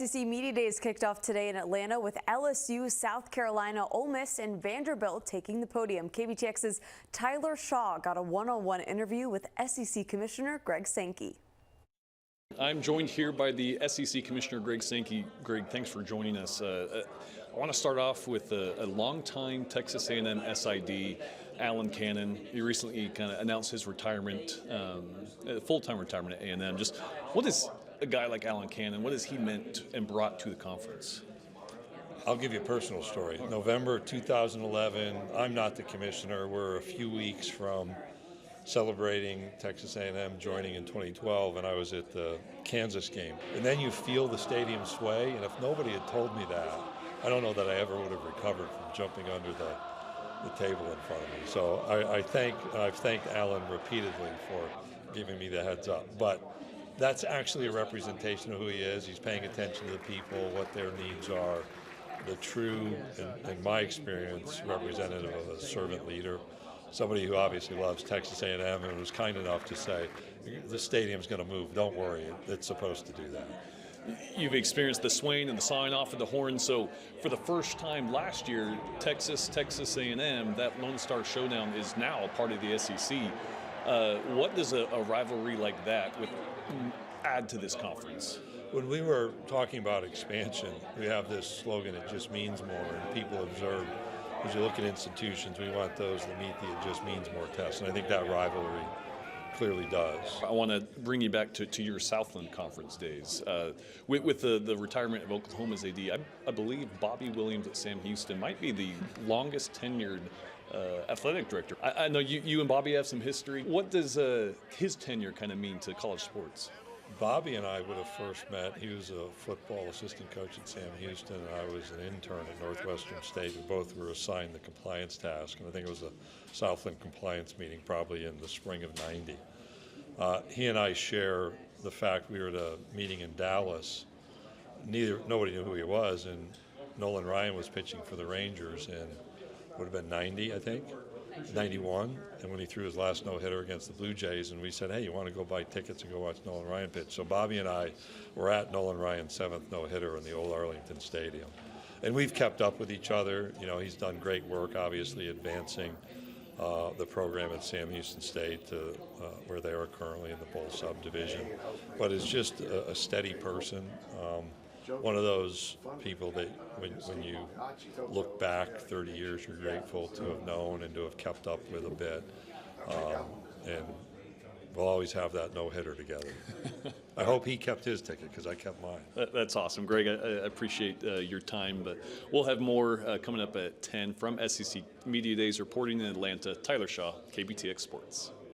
SEC Media Days kicked off today in Atlanta with LSU, South Carolina, Ole Miss, and Vanderbilt taking the podium. KBTX's Tyler Shaw got a one-on-one interview with SEC Commissioner Greg Sankey. I'm joined here by the SEC Commissioner Greg Sankey. Greg, thanks for joining us. I want to start off with a longtime Texas A&M SID, Alan Cannon. He recently kind of announced his retirement, full-time retirement at A&M. Just what is a guy like Alan Cannon, what has he meant and brought to the conference? I'll give you a personal story. November 2011, I'm not the commissioner. We're a few weeks from celebrating Texas A&M joining in 2012, and I was at the Kansas game. And then you feel the stadium sway, and if nobody had told me that, I don't know that I ever would have recovered from jumping under the table in front of me. So I've thanked Alan repeatedly for giving me the heads up. But that's actually a representation of who he is. He's paying attention to the people, what their needs are, the true, in my experience, representative of a servant leader, somebody who obviously loves Texas A&M and was kind enough to say, the stadium's going to move, don't worry, it's supposed to do that. You've experienced the swing and the sign off of the horn, so for the first time last year, Texas A&M, that Lone Star Showdown is now a part of the SEC. What does a rivalry like that add to this conference? When we were talking about expansion, we have this slogan, it just means more, and people observe. As you look at institutions, we want those that meet the it just means more test, and I think that rivalry clearly does. I want to bring you back to your Southland Conference days. With the retirement of Oklahoma's AD, I believe Bobby Williams at Sam Houston might be the longest tenured athletic director. I know you and Bobby have some history. What does his tenure kind of mean to college sports? Bobby and I would have first met. He was a football assistant coach at Sam Houston, and I was an intern at Northwestern State. We both were assigned the compliance task, and I think it was a Southland compliance meeting probably in the spring of '90. He and I share the fact we were at a meeting in Dallas. Nobody knew who he was, and Nolan Ryan was pitching for the Rangers, and would have been 90, I think, 91, and when he threw his last no-hitter against the Blue Jays, and we said, hey, you want to go buy tickets and go watch Nolan Ryan pitch? So Bobby and I were at Nolan Ryan's 7th no-hitter in the old Arlington Stadium. And we've kept up with each other. You know, he's done great work, obviously, advancing the program at Sam Houston State to where they are currently in the Bowl subdivision. But is just a steady person. One of those people that when you look back 30 years, you're grateful to have known and to have kept up with a bit. And we'll always have that no-hitter together. I hope he kept his ticket because I kept mine. That's awesome, Greg. I appreciate your time, but we'll have more coming up at 10 from SEC Media Days. Reporting in Atlanta, Tyler Shaw, KBTX Sports.